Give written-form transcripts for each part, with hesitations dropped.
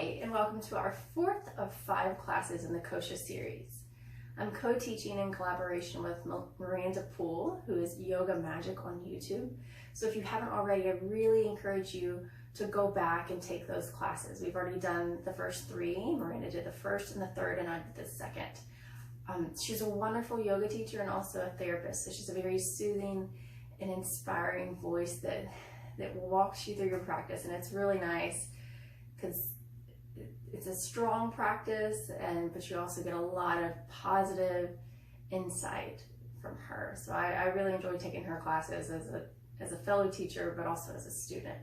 Hi, and welcome to our fourth of 5 classes in the Kosha series. I'm co-teaching in collaboration with Miranda, who is Yoga Magic on YouTube. So if you haven't already, I really encourage you to go back and take those classes. We've already done the first 3. Miranda did the first and the third, and I did the second. She's a wonderful yoga teacher and also a therapist. So she's a very soothing and inspiring voice that walks you through your practice, and it's really nice because it's a strong practice, but you also get a lot of positive insight from her. So I really enjoy taking her classes as a fellow teacher, but also as a student.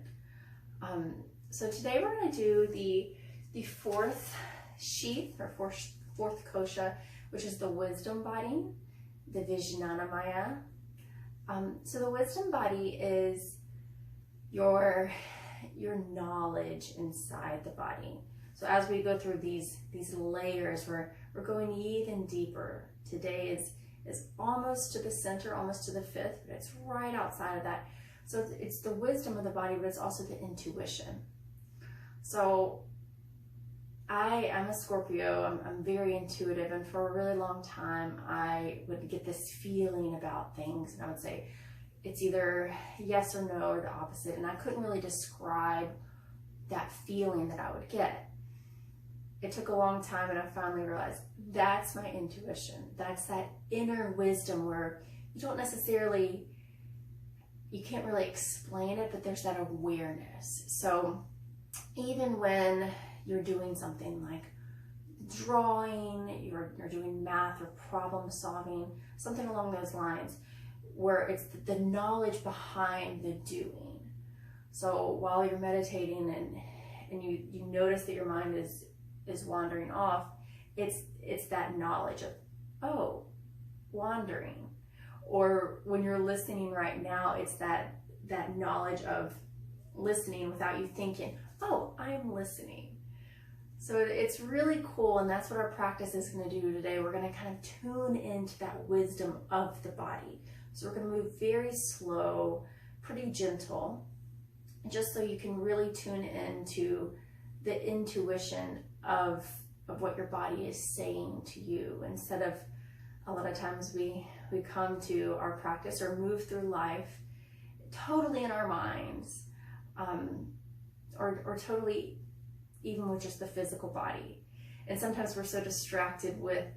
So today we're going to do the fourth sheath, or fourth kosha, which is the wisdom body, the Vijnanamaya. So the wisdom body is your knowledge inside the body. So as we go through these layers, we're going even deeper. Today is almost to the center, almost to the 5th, but it's right outside of that. So it's the wisdom of the body, but it's also the intuition. So I'm a Scorpio. I'm very intuitive, and for a really long time I would get this feeling about things, and I would say it's either yes or no or the opposite, and I couldn't really describe that feeling that I would get. It took a long time, and I finally realized that's my intuition. That's that inner wisdom where you can't really explain it, but there's that awareness. So even when you're doing something like drawing, you're doing math or problem solving, something along those lines, where it's the knowledge behind the doing. So while you're meditating and you notice that your mind is wandering off, it's that knowledge of, oh, wandering. Or when you're listening right now, it's that knowledge of listening without you thinking, oh, I'm listening. So it's really cool, and that's what our practice is going to do today. We're going to kind of tune into that wisdom of the body. So we're going to move very slow, pretty gentle, just so you can really tune into the intuition of what your body is saying to you, instead of a lot of times we come to our practice or move through life totally in our minds, or totally even with just the physical body. And sometimes we're so distracted with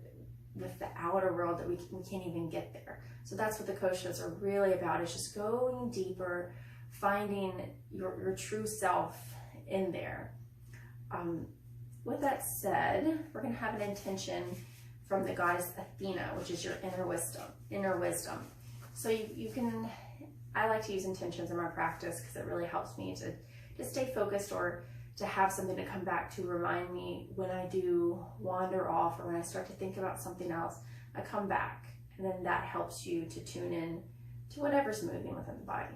the outer world that we can't even get there. So that's what the koshas are really about, is just going deeper, finding your true self in there. With that said, we're going to have an intention from the goddess Athena, which is your inner wisdom. So you can, I like to use intentions in my practice because it really helps me to stay focused, or to have something to come back to remind me when I do wander off, or when I start to think about something else, I come back, and then that helps you to tune in to whatever's moving within the body.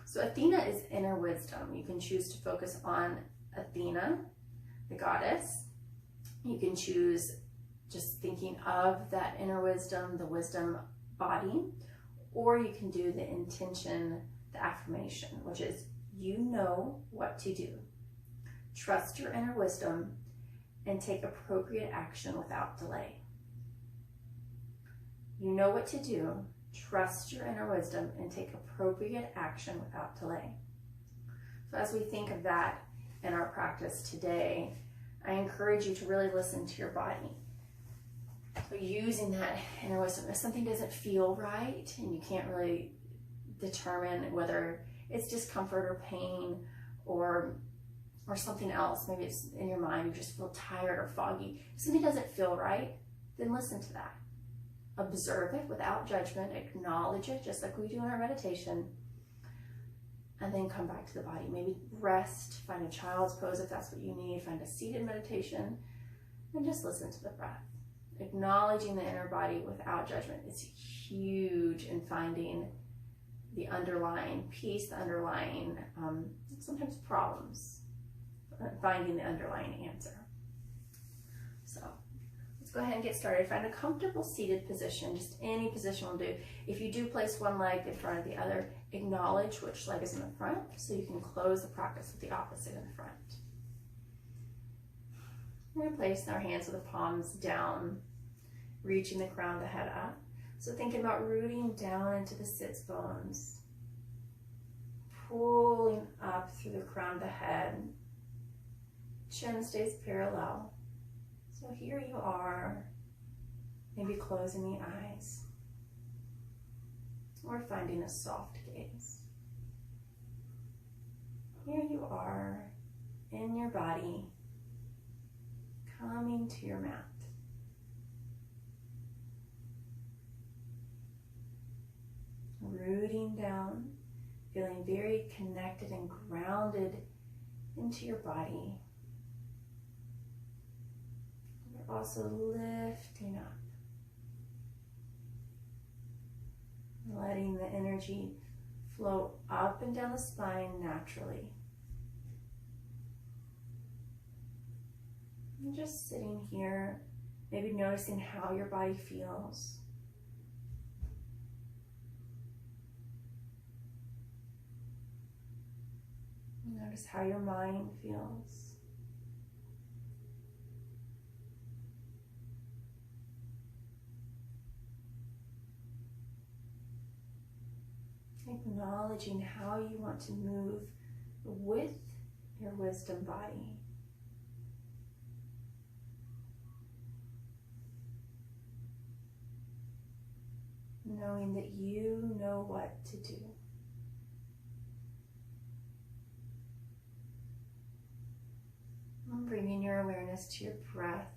So Athena is inner wisdom. You can choose to focus on Athena, the goddess. You can choose just thinking of that inner wisdom, the wisdom body, or you can do the intention, the affirmation, which is, you know what to do. Trust your inner wisdom and take appropriate action without delay. You know what to do. Trust your inner wisdom and take appropriate action without delay. So as we think of that in our practice today, I encourage you to really listen to your body. So using that inner wisdom, if something doesn't feel right and you can't really determine whether it's discomfort or pain or something else, maybe it's in your mind, you just feel tired or foggy. If something doesn't feel right, then listen to that. Observe it without judgment, acknowledge it just like we do in our meditation, and then come back to the body. Maybe rest, find a child's pose if that's what you need, find a seated meditation, and just listen to the breath. Acknowledging the inner body without judgment is huge in finding the underlying peace, the underlying, sometimes problems, finding the underlying answer. So let's go ahead and get started. Find a comfortable seated position. Just any position will do. If you do place one leg in front of the other, acknowledge which leg is in the front so you can close the practice with the opposite in the front. We're going to place our hands with the palms down, reaching the crown of the head up. So thinking about rooting down into the sits bones, pulling up through the crown of the head. Chin stays parallel. So here you are, maybe closing the eyes or finding a soft gaze. Here you are in your body, coming to your mat. Rooting down, feeling very connected and grounded into your body. But also lifting up, letting the energy flow up and down the spine naturally. And just sitting here, maybe noticing how your body feels. Notice how your mind feels. Acknowledging how you want to move with your wisdom body. Knowing that you know what to do. And bringing your awareness to your breath.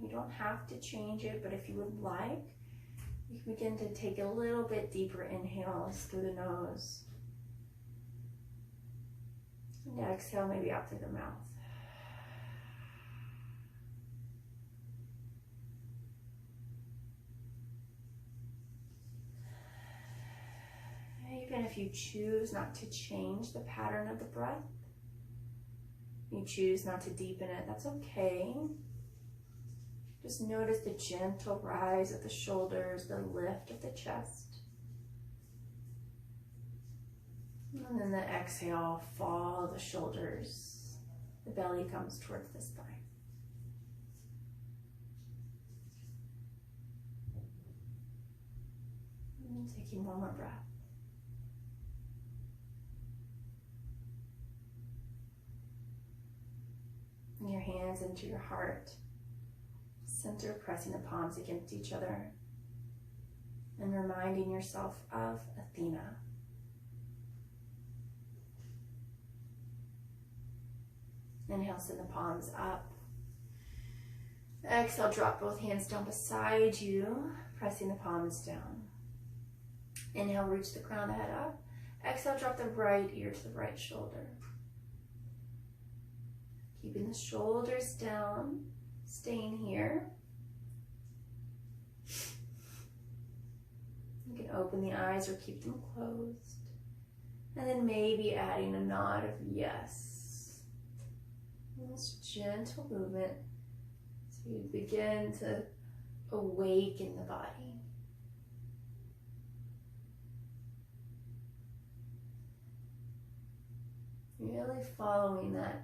You don't have to change it, but if you would like, you can begin to take a little bit deeper inhales through the nose. And exhale maybe out through the mouth. Even if you choose not to change the pattern of the breath, you choose not to deepen it, that's okay. Just notice the gentle rise of the shoulders, the lift of the chest. And then the exhale, fall of the shoulders. The belly comes towards the spine. And taking one more breath. Your hands into your heart, center, pressing the palms against each other, and reminding yourself of Athena. Inhale, send the palms up. Exhale, drop both hands down beside you, pressing the palms down. Inhale, reach the crown of the head up. Exhale, drop the right ear to the right shoulder. Keeping the shoulders down, staying here. You can open the eyes or keep them closed. And then maybe adding a nod of yes. This gentle movement so you begin to awaken the body. Really following that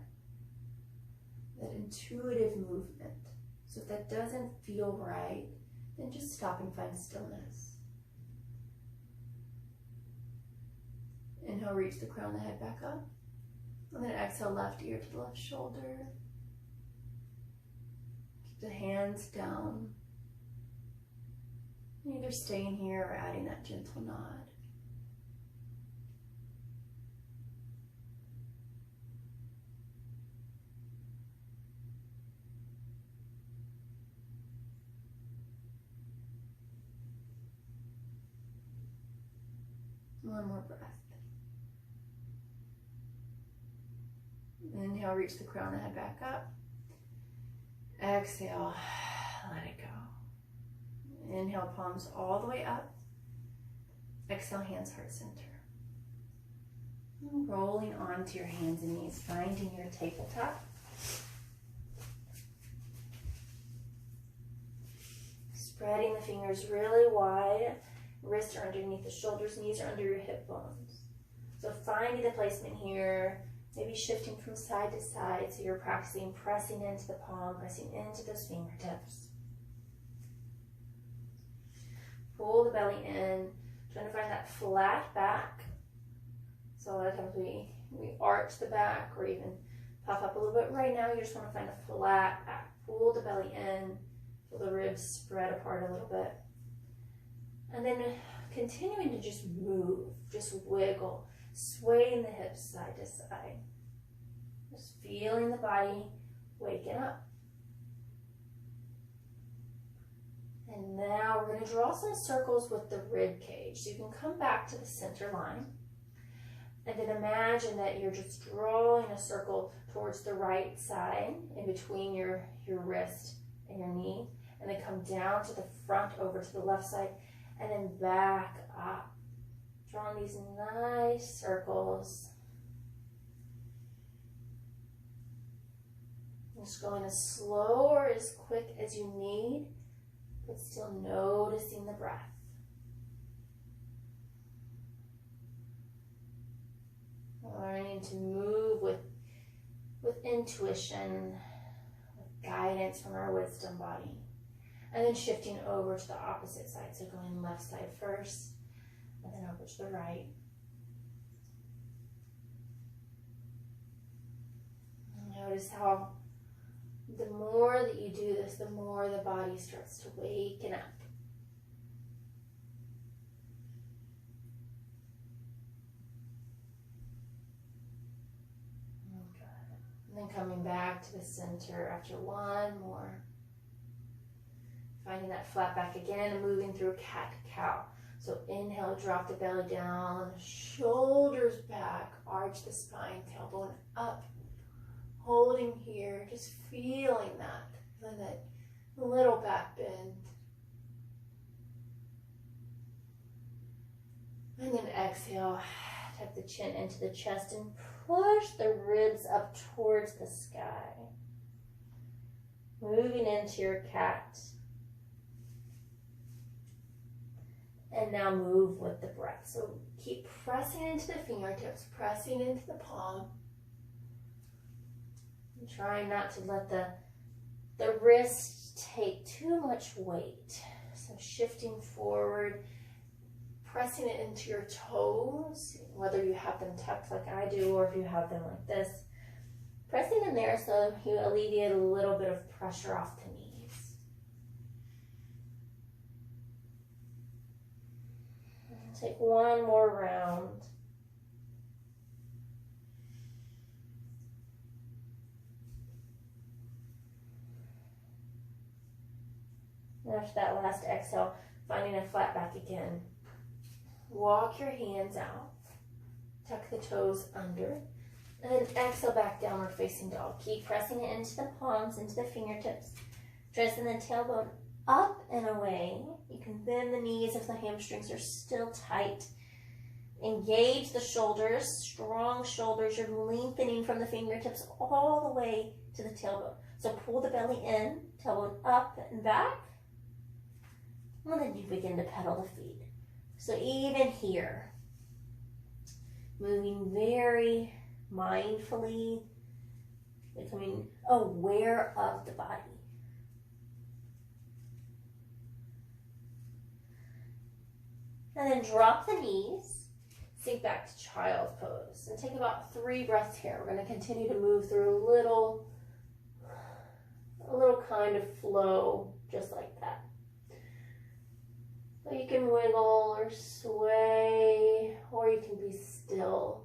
intuitive movement. So if that doesn't feel right, then just stop and find stillness. Inhale, reach the crown of the head back up. And then exhale, left ear to the left shoulder. Keep the hands down. Either staying here or adding that gentle nod. One more breath. Inhale, reach the crown of the head back up. Exhale, let it go. Inhale, palms all the way up. Exhale, hands, heart center. And rolling onto your hands and knees, finding your tabletop. Spreading the fingers really wide. Wrists are underneath the shoulders, knees are under your hip bones. So finding the placement here, Maybe shifting from side to side, so you're practicing pressing into the palm, pressing into those fingertips. Pull the belly in, trying to find that flat back. So a lot of times we arch the back or even puff up a little bit. Right now you just want to find a flat back. Pull the belly in, feel the ribs spread apart a little bit. And then continuing to just move, just wiggle, swaying the hips side to side. Just feeling the body waking up. And now we're going to draw some circles with the rib cage. So you can come back to the center line. And then imagine that you're just drawing a circle towards the right side, in between your wrist and your knee. And then come down to the front, over to the left side, and then back up. Drawing these nice circles. Just going as slow or as quick as you need, but still noticing the breath. Learning to move with intuition, with guidance from our wisdom body. And then shifting over to the opposite side. So going left side first, and then over to the right. Notice how the more that you do this, the more the body starts to waken up. And then coming back to the center after one more. Finding that flat back again and moving through cat-cow. So inhale, drop the belly down, shoulders back, arch the spine, tailbone up. Holding here, just feeling that little back bend. And then exhale, tuck the chin into the chest and push the ribs up towards the sky. Moving into your cat. And now move with the breath. So keep pressing into the fingertips, pressing into the palm. And trying not to let the wrist take too much weight. So shifting forward, pressing it into your toes, whether you have them tucked like I do or if you have them like this. Pressing in there so you alleviate a little bit of pressure off the knees. Take one more round. And after that last exhale, finding a flat back again. Walk your hands out. Tuck the toes under. And then exhale back, downward facing dog. Keep pressing it into the palms, into the fingertips. Pressing the tailbone up and away. You can bend the knees if the hamstrings are still tight. Engage the shoulders, strong shoulders. You're lengthening from the fingertips all the way to the tailbone. So pull the belly in, tailbone up and back. And then you begin to pedal the feet. So even here, moving very mindfully, becoming aware of the body. And then drop the knees, sink back to child's pose. And take about 3 breaths here. We're going to continue to move through a little kind of flow, just like that. So you can wiggle or sway, or you can be still.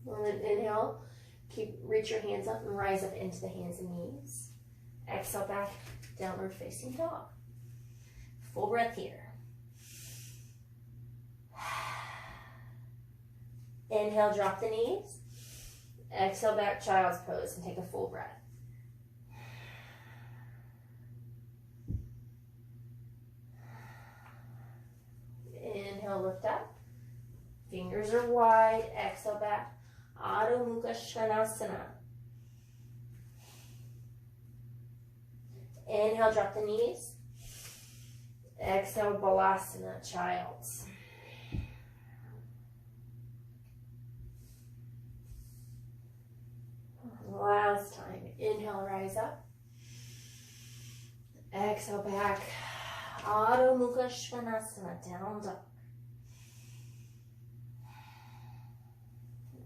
And then inhale, reach your hands up and rise up into the hands and knees. Exhale back, downward facing dog. Full breath here. Inhale, drop the knees. Exhale back, child's pose, and take a full breath. Inhale, lift up. Fingers are wide. Exhale back. Adho Mukha Svanasana. Inhale, drop the knees. exhale, balasana, child's. Last time, inhale, rise up. Exhale, back. Adho Mukha Svanasana, down dog.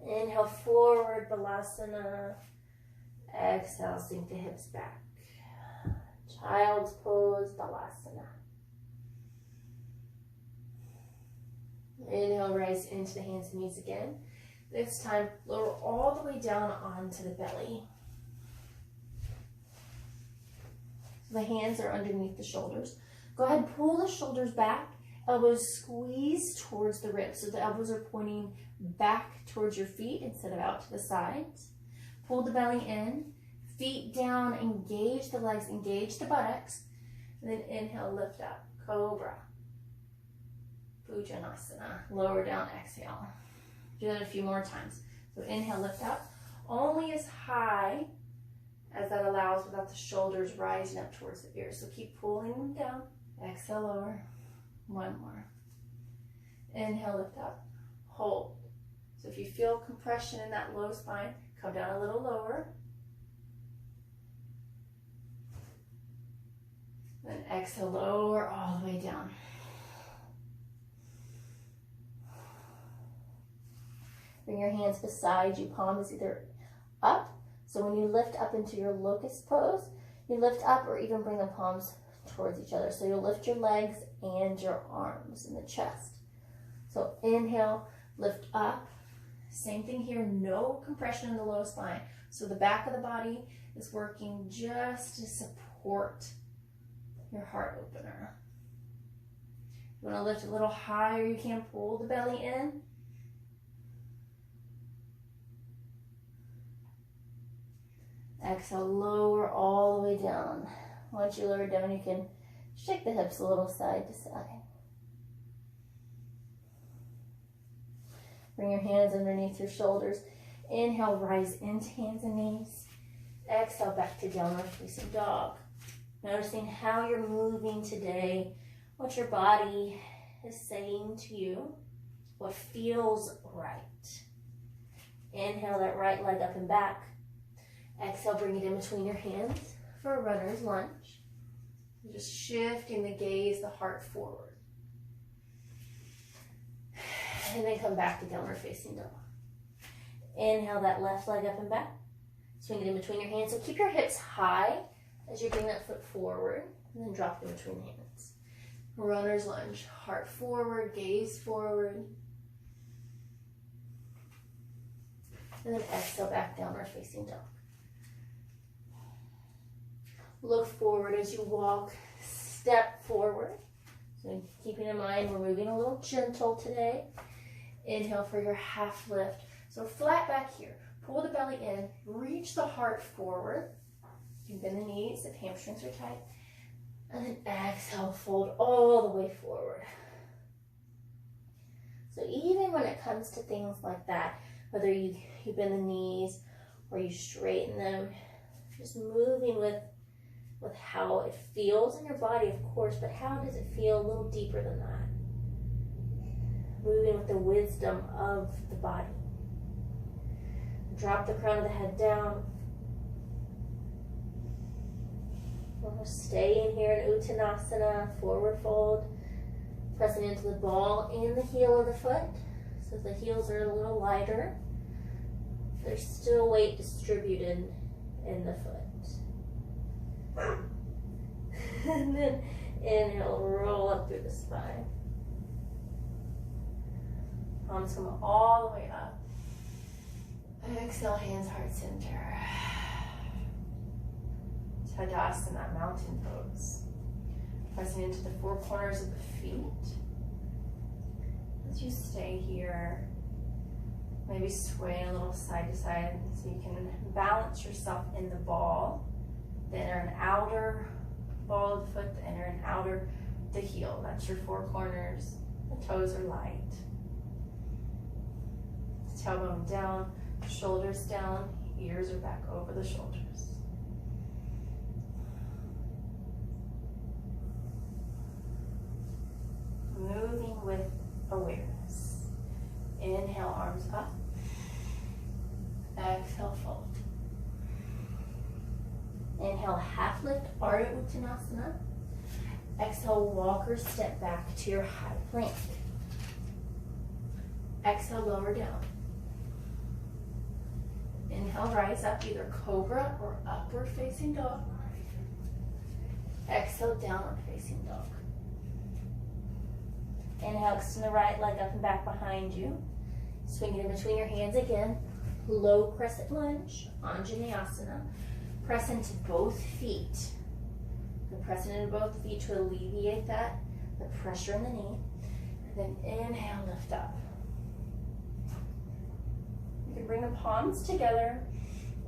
Inhale, forward, balasana. Exhale, sink the hips back. Child's pose, balasana. Inhale, rise into the hands and knees again. This time, lower all the way down onto the belly. So the hands are underneath the shoulders. Go ahead, pull the shoulders back. Elbows squeeze towards the ribs. So the elbows are pointing back towards your feet instead of out to the sides. Pull the belly in. Feet down, engage the legs, engage the buttocks. And then inhale, lift up, cobra. Vijnanamaya, lower down, exhale. Do that a few more times. So inhale, lift up, only as high as that allows without the shoulders rising up towards the ears. So keep pulling them down. Exhale, lower. One more. Inhale, lift up, hold. So if you feel compression in that low spine, come down a little lower. Then exhale, lower all the way down. Bring your hands beside you, palms either up. So when you lift up into your locust pose, you lift up or even bring the palms towards each other. So you'll lift your legs and your arms and the chest. So inhale, lift up. Same thing here, no compression in the low spine. So the back of the body is working just to support your heart opener. You want to lift a little higher, you can pull the belly in. Exhale, lower all the way down. Once you lower down, you can shake the hips a little side to side. Bring your hands underneath your shoulders. Inhale, rise into hands and knees. Exhale, back to downward facing dog. Noticing how you're moving today, what your body is saying to you, what feels right. Inhale that right leg up and back. Exhale, bring it in between your hands for a runner's lunge. Just shifting the gaze, the heart forward. And then come back to downward facing dog. Inhale that left leg up and back. Swing it in between your hands. So keep your hips high as you bring that foot forward. And then drop it in between the hands. Runner's lunge. Heart forward, gaze forward. And then exhale back downward facing dog. Look forward as you walk, step forward. So keeping in mind, we're moving a little gentle today. Inhale for your half lift. So flat back here. Pull the belly in, reach the heart forward. You can bend the knees if hamstrings are tight. And then exhale, fold all the way forward. So even when it comes to things like that, whether you bend the knees or you straighten them, just moving with how it feels in your body, of course, but how does it feel a little deeper than that? Moving with the wisdom of the body. Drop the crown of the head down. We'll stay in here in Uttanasana, forward fold, pressing into the ball and the heel of the foot. So the heels are a little lighter. There's still weight distributed in the foot. And then inhale, roll up through the spine. Palms come all the way up. Exhale, hands, heart center. Tadasana, mountain pose. Pressing into the four corners of the feet. As you stay here, maybe sway a little side to side so you can balance yourself in the ball. The inner and outer ball of the foot, the inner and outer, the heel. That's your four corners. The toes are light. Tailbone down, shoulders down, ears are back over the shoulders. with awareness. Inhale, arms up. Exhale, fold. Inhale, half lift, Ardha Uttanasana. Exhale, walker step back to your high plank. Exhale, lower down. Inhale, rise up, either cobra or upward facing dog. Exhale, downward facing dog. Inhale, extend the right leg up and back behind you. Swing it in between your hands again. Low crescent lunge, Anjaneyasana. Press into both feet. And press into both feet to alleviate the pressure in the knee. And then inhale, lift up. You can bring the palms together,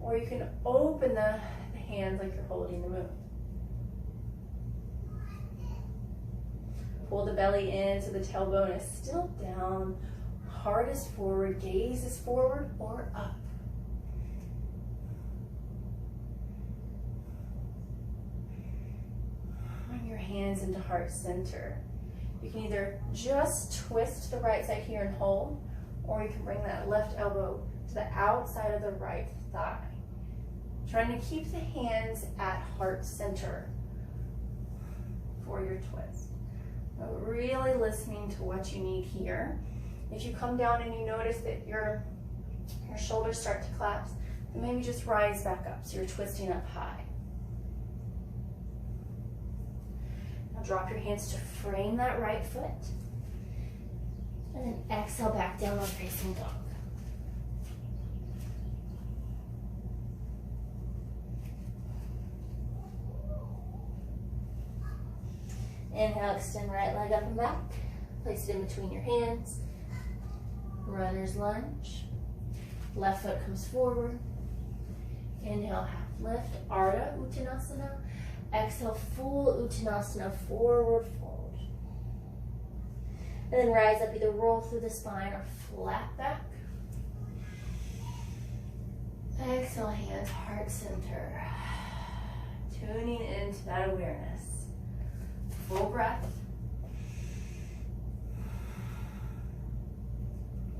or you can open the hands like you're holding the moon. Pull the belly in so the tailbone is still down. Heart is forward, gaze is forward or up. Bring your hands into heart center. You can either just twist the right side here and hold, or you can bring that left elbow to the outside of the right thigh. Trying to keep the hands at heart center for your twist. But really listening to what you need here. If you come down and you notice that your shoulders start to collapse, then maybe just rise back up so you're twisting up high. Now drop your hands to frame that right foot. And then exhale back, downward facing dog. Inhale, extend right leg up and back. Place it in between your hands. Runner's lunge. Left foot comes forward. Inhale, half lift, Ardha Uttanasana. Exhale, full Uttanasana, forward fold. And then rise up, either roll through the spine or flat back. Exhale, hands heart center. Tuning into that awareness. Full breath.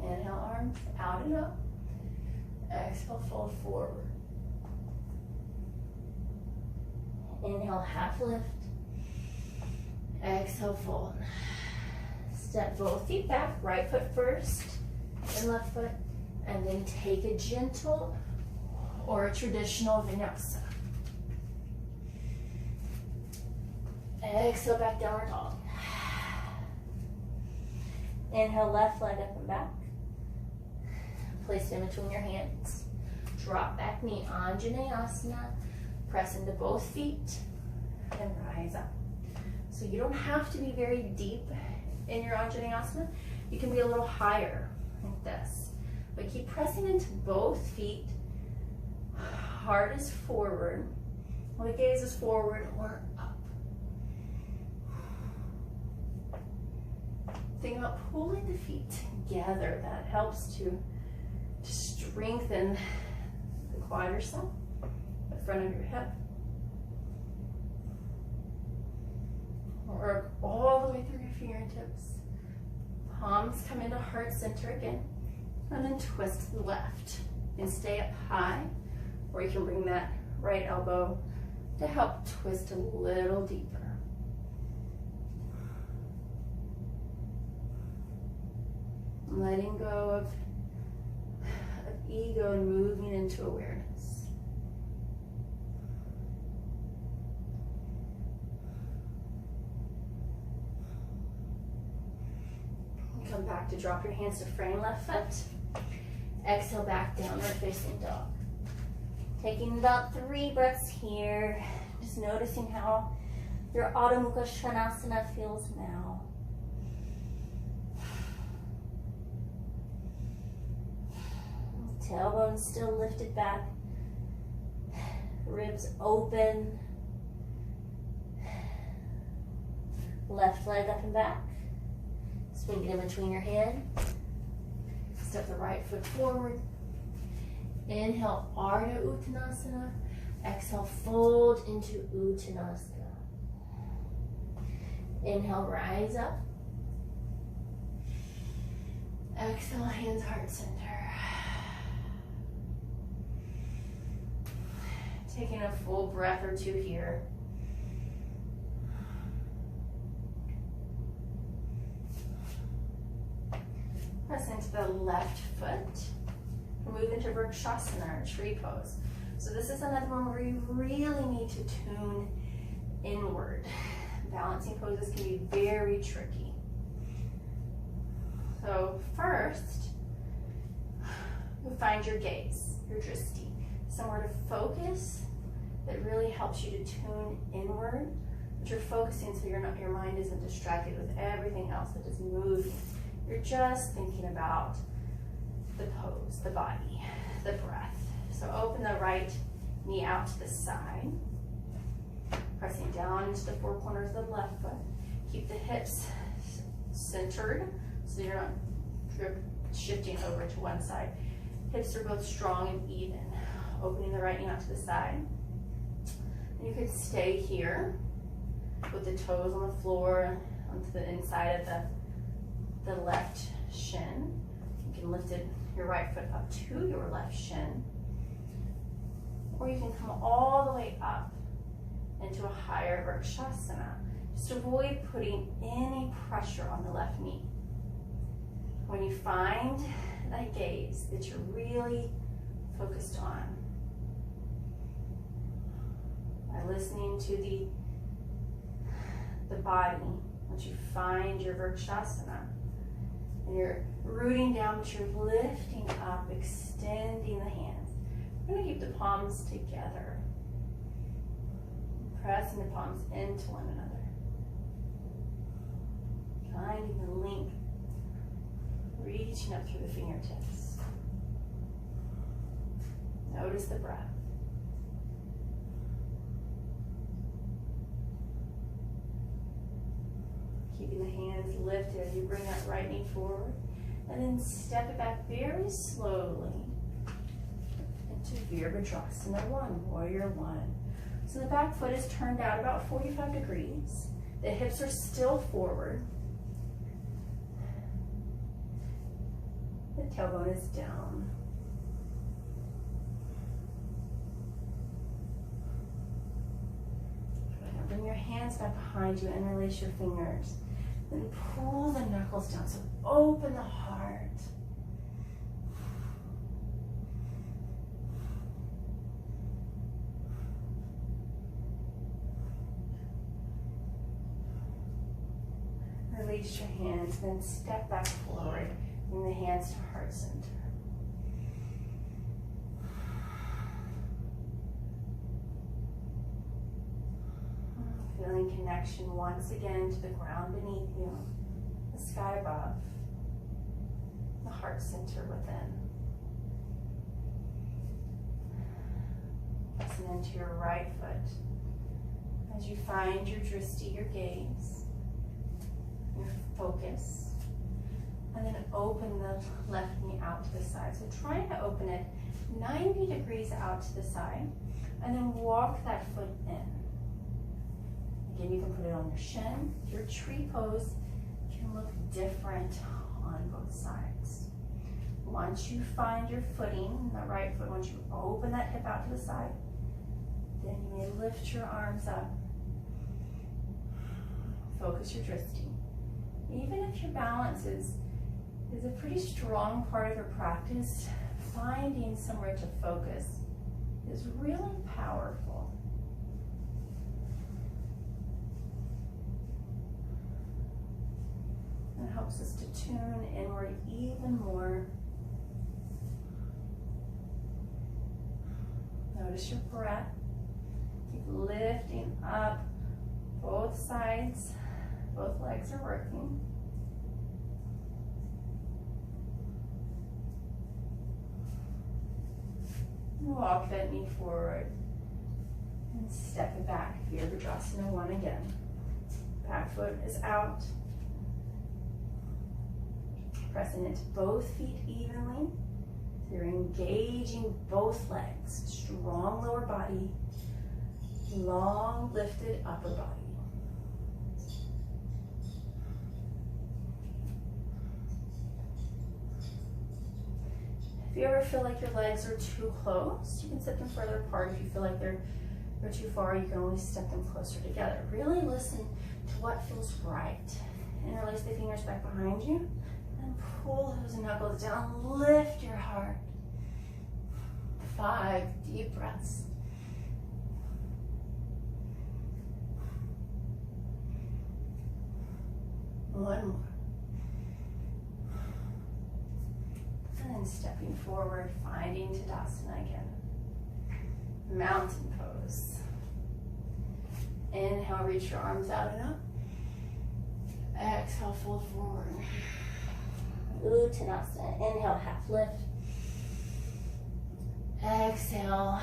Inhale, arms out and up. Exhale, fold forward. Inhale, half lift. Exhale, fold. Step both feet back, right foot first, then left foot, and then take a gentle or a traditional vinyasa. Exhale, back downward dog. Inhale, left leg up and back. Place it in between your hands. Drop back knee, Anjaneyasana. Press into both feet and rise up. So you don't have to be very deep in your Anjaneyasana. You can be a little higher like this. But keep pressing into both feet. Heart is forward. The gaze is forward or up. Think about pulling the feet together. That helps to strengthen the quadricep, the front of your hip. Work all the way through your fingertips. Palms come into heart center again. And then twist to the left. And stay up high, or you can bring that right elbow to help twist a little deeper. Letting go of ego and moving into awareness. Come back to drop your hands to frame left foot. Exhale back, downward facing dog. Taking about 3 breaths here. Just noticing how your Adho Mukha Svanasana feels now. Tailbone still lifted back. Ribs open. Left leg up and back. Swing it in between your hands. Step the right foot forward. Inhale, Ardha Uttanasana. Exhale, fold into Uttanasana. Inhale, rise up. Exhale, hands, heart center. Taking a full breath or two here. Press into the left foot. Move into Vrikshasana, or tree pose. So this is another one where you really need to tune inward. Balancing poses can be very tricky. So first, you find your gaze, your drishti, somewhere to focus that really helps you to tune inward, but you're focusing so your mind isn't distracted with everything else that is moving. You're just thinking about the pose, the body, the breath. So open the right knee out to the side, pressing down into the four corners of the left foot. Keep the hips centered so you're not shifting over to one side. Hips are both strong and even. Opening the right knee out to the side. And you could stay here with the toes on the floor onto the inside of the left shin. You can lift your right foot up to your left shin. Or you can come all the way up into a higher Vrikshasana. Just avoid putting any pressure on the left knee. When you find that gaze that you're really focused on, by listening to the body, once you find your Vrikshasana, and you're rooting down, but you're lifting up, extending the hands. We're going to keep the palms together. Pressing the palms into one another. Finding the link. Reaching up through the fingertips. Notice the breath. Keeping the hands lifted as you bring that right knee forward. And then step it back very slowly into Virabhadrasana 1, Warrior 1. So the back foot is turned out about 45 degrees. The hips are still forward. The tailbone is down. Now bring your hands back behind you and release your fingers. Then pull the knuckles down, so open the heart. Release your hands, then step back forward. Bring the hands to heart center. Feeling connection once again to the ground beneath you, the sky above, the heart center within. Pressing into your right foot as you find your drishti, your gaze, your focus. And then open the left knee out to the side. So try to open it 90 degrees out to the side, and then walk that foot in. Again, you can put it on your shin. Your tree pose can look different on both sides. Once you find your footing, the right foot, once you open that hip out to the side, then you may lift your arms up. Focus your drishti. Even if your balance is a pretty strong part of your practice, finding somewhere to focus is really powerful. It helps us to tune inward even more. Notice your breath. Keep lifting up both sides. Both legs are working. Walk that knee forward and step it back. Virabhadrasana 1 again. Back foot is out. Pressing into both feet evenly. So you're engaging both legs. Strong lower body, long lifted upper body. If you ever feel like your legs are too close, you can set them further apart. If you feel like they're too far, you can always step them closer together. Really listen to what feels right. Interlace the fingers back behind you and pull those knuckles down. Lift your heart. 5 deep breaths. One more. And then stepping forward, finding Tadasana again. Mountain pose. Inhale, reach your arms out and up. Exhale, fold forward. Uttanasana. Inhale, half lift. Exhale.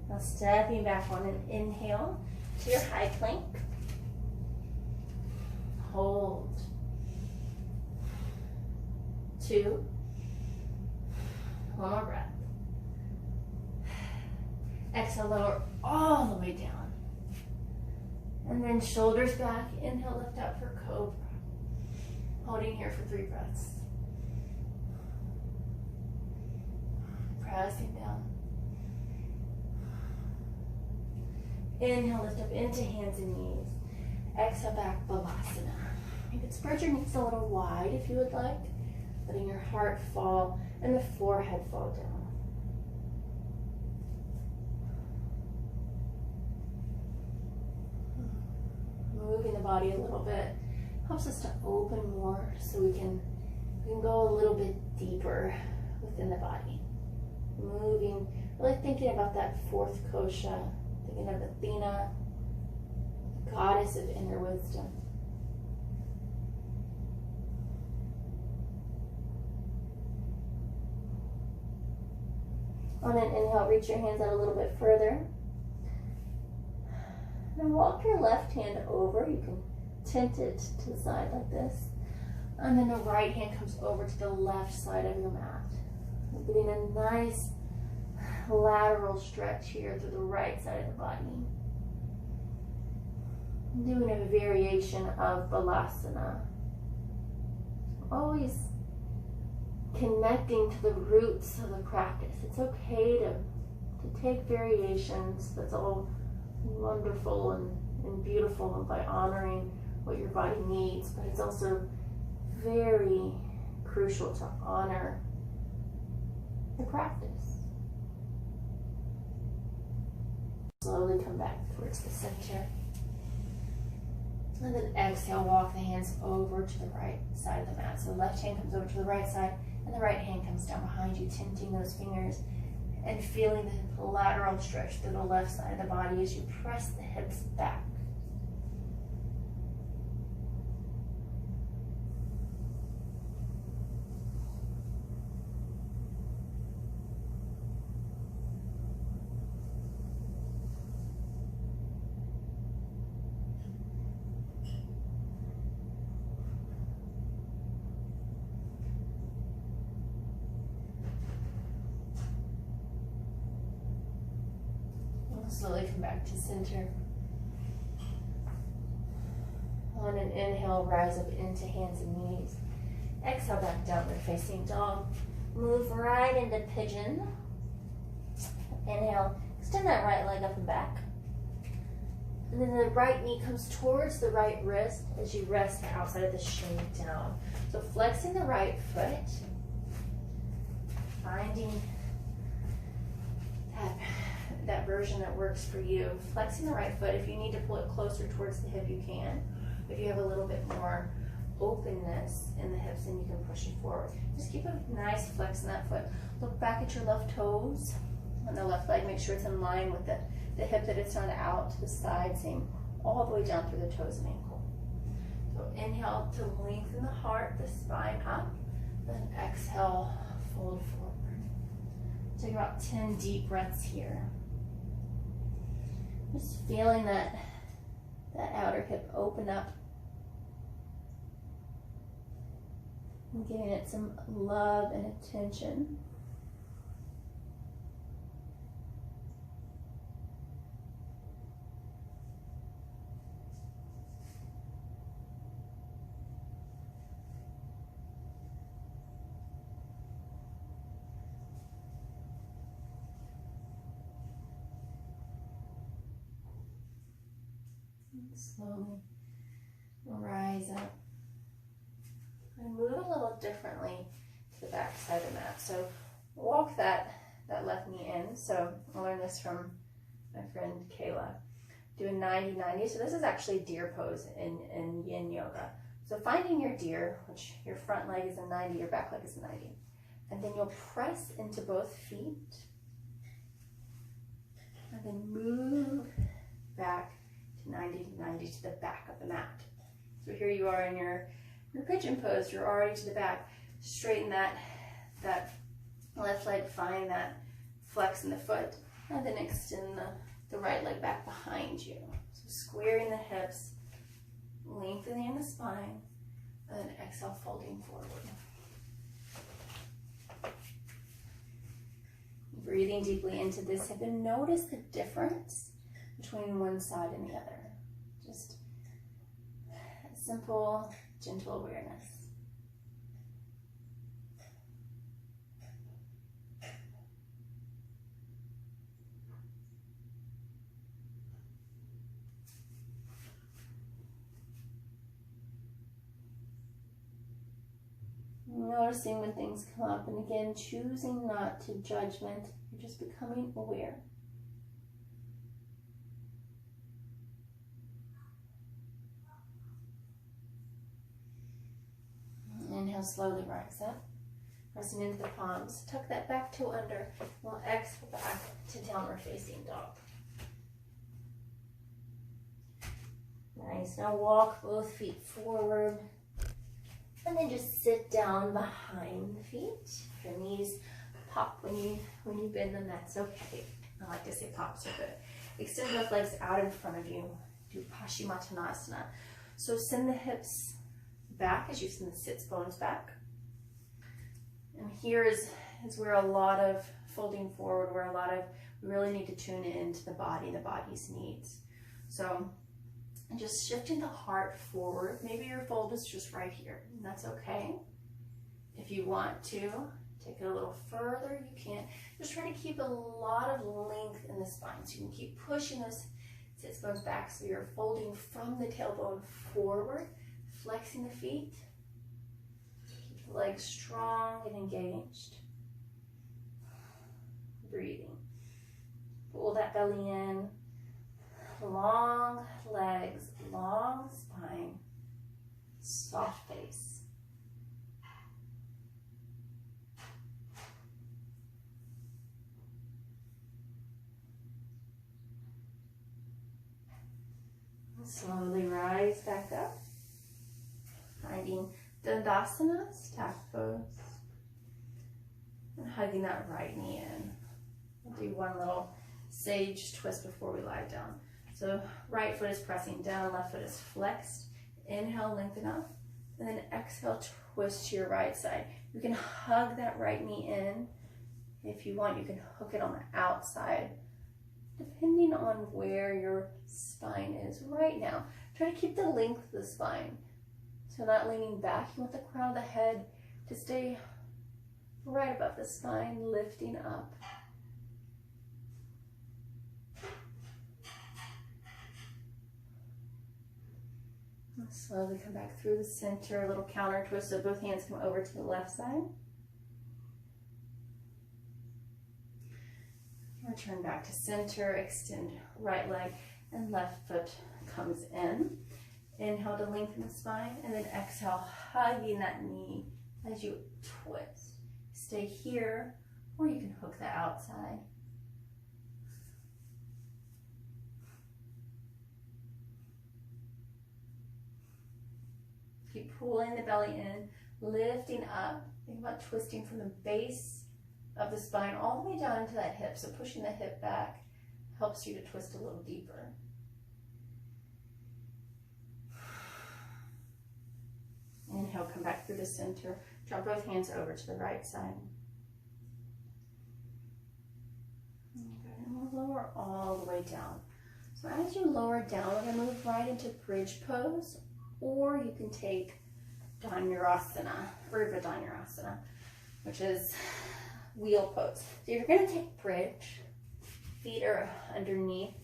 Now stepping back on an inhale to your high plank. Hold. 2. One more breath. Exhale, lower all the way down. And then shoulders back. Inhale, lift up for cobra. Holding here for 3 breaths. Pressing down. Inhale, lift up into hands and knees. Exhale, back, Balasana. You could spread your knees a little wide if you would like, letting your heart fall and the forehead fall down. Moving the body a little bit helps us to open more so we can go a little bit deeper within the body. Moving, really thinking about that 4th kosha, thinking of Athena, goddess of inner wisdom. On an inhale, reach your hands out a little bit further. And walk your left hand over. You can tilt it to the side like this. And then the right hand comes over to the left side of your mat. You're getting a nice lateral stretch here through the right side of the body. Doing a variation of Balasana. Always connecting to the roots of the practice. It's okay to take variations. That's all wonderful and beautiful by honoring what your body needs, but it's also very crucial to honor the practice. Slowly come back towards the center. And then exhale, walk the hands over to the right side of the mat. So the left hand comes over to the right side, and the right hand comes down behind you, tinting those fingers and feeling the lateral stretch through the left side of the body as you press the hips back. Slowly come back to center. On an inhale, rise up into hands and knees. Exhale, back downward facing dog. Move right into pigeon. Inhale, extend that right leg up and back. And then the right knee comes towards the right wrist as you rest the outside of the shin down. So flexing the right foot, finding that version that works for you. Flexing the right foot. If you need to pull it closer towards the hip, you can. If you have a little bit more openness in the hips, then you can push it forward. Just keep a nice flex in that foot. Look back at your left toes on the left leg. Make sure it's in line with the hip, that it's not out to the side. Same all the way down through the toes and ankle. So inhale to lengthen the heart, the spine up. Then exhale, fold forward. Take about 10 deep breaths here. Just feeling that outer hip open up and giving it some love and attention. Slowly rise up. And move a little differently to the back side of the mat. So walk that left knee in. So I learned this from my friend Kayla. Do a 90-90. So this is actually deer pose in yin yoga. So finding your deer, which your front leg is a 90, your back leg is a 90. And then you'll press into both feet. And then move back to 90-90 to the back of the mat. So here you are in your pigeon pose. You're already to the back. Straighten that left leg, find that flex in the foot, and then extend the right leg back behind you. So squaring the hips, lengthening the spine, and then exhale, folding forward. Breathing deeply into this hip and notice the difference between one side and the other. Just a simple, gentle awareness. Noticing when things come up, and again, choosing not to judgment. You're just becoming aware. Inhale, slowly rise up, pressing into the palms. Tuck that back toe under. We'll exhale back to downward facing dog. Nice. Now walk both feet forward. And then just sit down behind the feet. If your knees pop when you bend them, that's okay. I like to say pop, so good. Extend both legs out in front of you. Do Paschimottanasana. So send the hips back as you send the sits bones back. And here is where a lot of folding forward, we really need to tune into the body's needs. So, and just shifting the heart forward. Maybe your fold is just right here, and that's okay. If you want to take it a little further, you can. Just try to keep a lot of length in the spine, so you can keep pushing those sits bones back, so you're folding from the tailbone forward, flexing the feet. Keep the legs strong and engaged. Breathing. Pull that belly in. Long legs, long spine, soft face. Slowly rise back up, finding Dandasana, staff pose, and hugging that right knee in. We'll do one little sage twist before we lie down. So right foot is pressing down, left foot is flexed. Inhale, lengthen up, and then exhale, twist to your right side. You can hug that right knee in. If you want, you can hook it on the outside, depending on where your spine is right now. Try to keep the length of the spine. So not leaning back, you want the crown of the head to stay right above the spine, lifting up. Slowly come back through the center, a little counter twist, so both hands come over to the left side. Return back to center, extend right leg and left foot comes in. Inhale to lengthen the spine, and then exhale, hugging that knee as you twist. Stay here, or you can hook the outside. Keep pulling the belly in, lifting up. Think about twisting from the base of the spine all the way down into that hip. So pushing the hip back helps you to twist a little deeper. Inhale, come back through the center. Drop both hands over to the right side. And we'll lower all the way down. So as you lower down, we're going to move right into bridge pose. Or you can take Dhanurasana, Urdhva Dhanurasana, which is wheel pose. So you're going to take bridge. Feet are underneath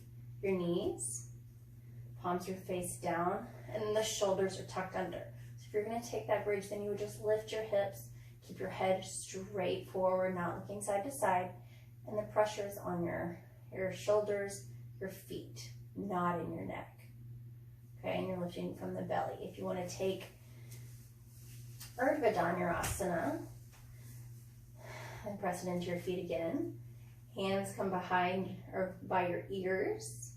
your knees. Palms are face down, and then the shoulders are tucked under. So if you're gonna take that bridge, then you would just lift your hips, keep your head straight forward, not looking side to side, and the pressure is on your shoulders, your feet, not in your neck. Okay, and you're lifting from the belly. If you wanna take Urdhva Dhanurasana, and press it into your feet again. Hands come behind or by your ears.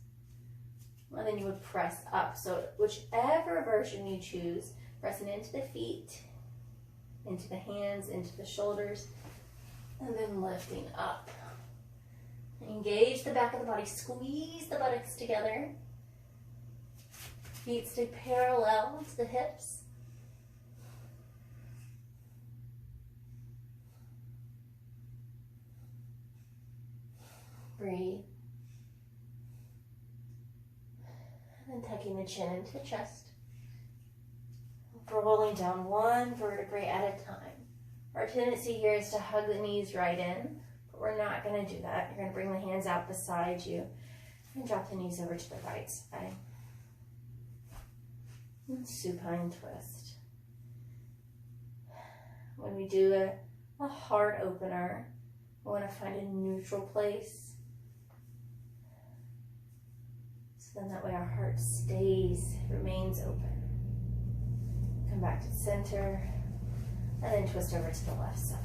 And then you would press up. So whichever version you choose, pressing into the feet, into the hands, into the shoulders, and then lifting up. Engage the back of the body, squeeze the buttocks together. Feet stay parallel to the hips. Breathe. And then tucking the chin into the chest. Rolling down one vertebrae at a time. Our tendency here is to hug the knees right in, but we're not going to do that. You're going to bring the hands out beside you and drop the knees over to the right side. And supine twist. When we do a heart opener, we want to find a neutral place. So then that way our heart remains open. Come back to center, and then twist over to the left side.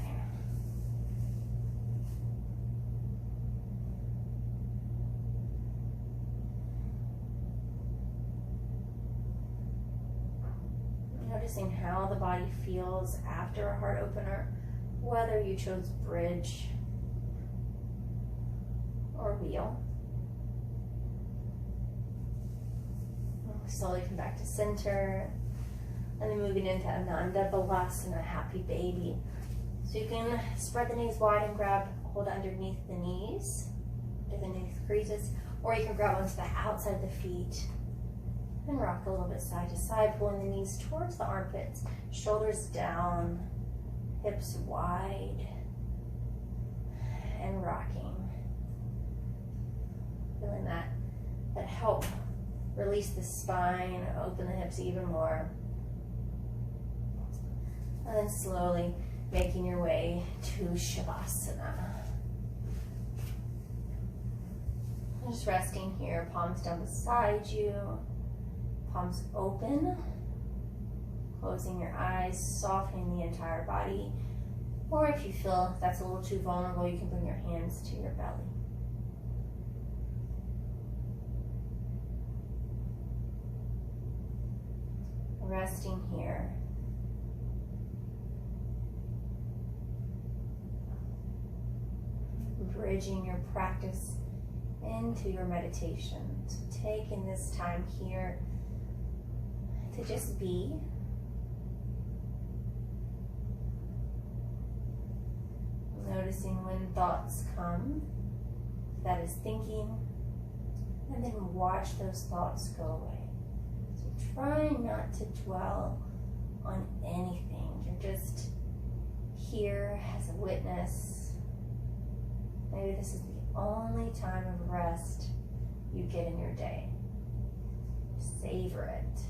Noticing how the body feels after a heart opener, whether you chose bridge or wheel. Slowly come back to center, and then moving into Ananda Balasana, happy baby. So you can spread the knees wide and hold underneath the knees, underneath the creases, or you can grab onto the outside of the feet and rock a little bit side to side, pulling the knees towards the armpits, shoulders down, hips wide, and rocking. Feeling that help release the spine, open the hips even more. And then slowly making your way to Shavasana. Just resting here, palms down beside you, palms open, closing your eyes, softening the entire body. Or if you feel that's a little too vulnerable, you can bring your hands to your belly. Resting here. Bridging your practice into your meditation. So taking this time here to just be. Noticing when thoughts come, that is thinking, and then watch those thoughts go away. Try not to dwell on anything. You're just here as a witness. Maybe this is the only time of rest you get in your day. Savor it.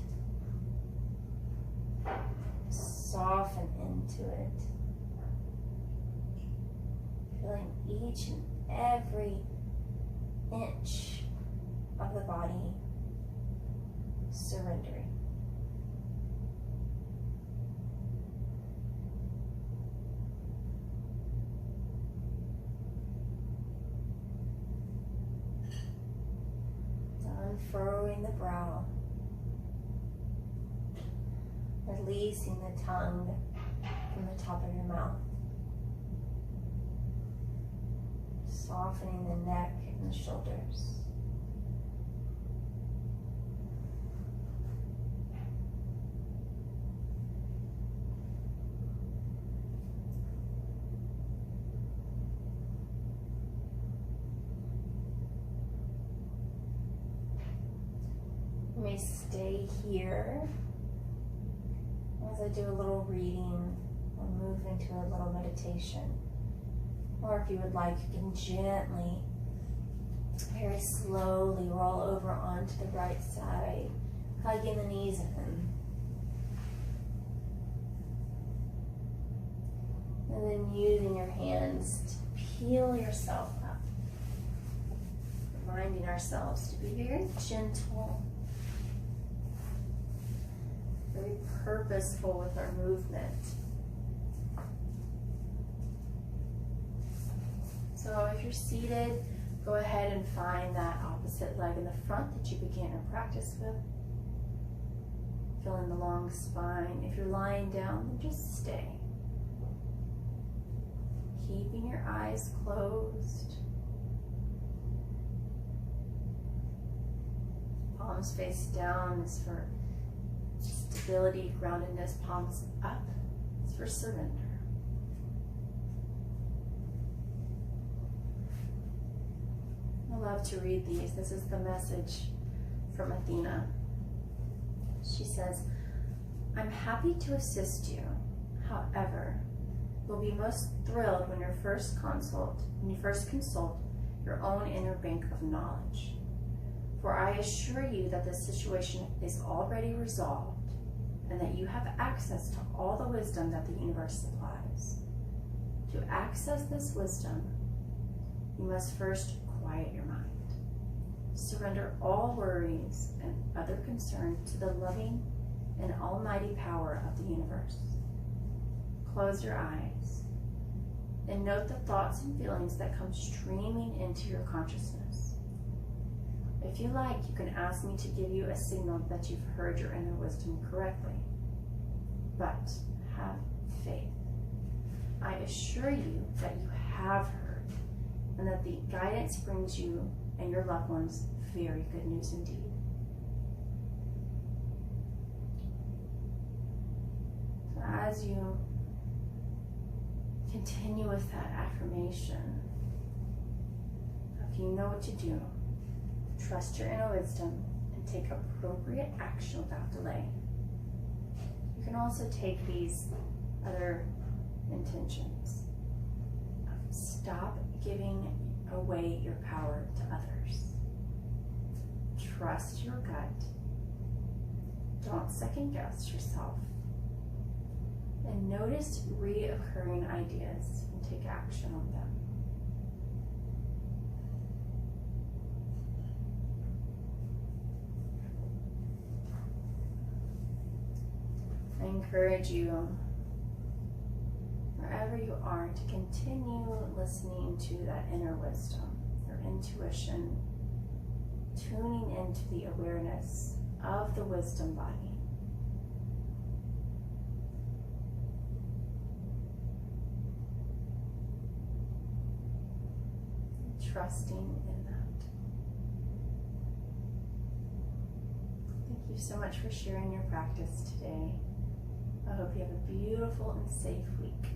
Soften into it. Feeling each and every inch of the body surrendering. Unfurrowing the brow, releasing the tongue from the top of your mouth, softening the neck and the shoulders. You may stay here as I do a little reading or move into a little meditation. Or if you would like, you can gently Very slowly roll over onto the right side, hugging the knees in. And then using your hands to peel yourself up. Reminding ourselves to be very gentle, very purposeful with our movement. So if you're seated, go ahead and find that opposite leg in the front that you began your practice with. Feeling the long spine. If you're lying down, then just stay. Keeping your eyes closed. Palms face down is for stability, groundedness. Palms up is for surrender. I love to read these. This is the message from Athena. She says, I'm happy to assist you. However, you'll be most thrilled when you first consult your own inner bank of knowledge. For I assure you that this situation is already resolved and that you have access to all the wisdom that the universe supplies. To access this wisdom, you must first quiet your mind. Surrender all worries and other concerns to the loving and almighty power of the universe. Close your eyes and note the thoughts and feelings that come streaming into your consciousness. If you like, you can ask me to give you a signal that you've heard your inner wisdom correctly. But have faith. I assure you that you have heard, and that the guidance brings you and your loved ones very good news indeed. So as you continue with that affirmation, if you know what to do, trust your inner wisdom and take appropriate action without delay. You can also take these other intentions. Stop giving away your power to others. Trust your gut. Don't second guess yourself. And notice reoccurring ideas and take action on them. I encourage you, wherever you are, to continue listening to that inner wisdom, your intuition, tuning into the awareness of the wisdom body. Trusting in that. Thank you so much for sharing your practice today. I hope you have a beautiful and safe week.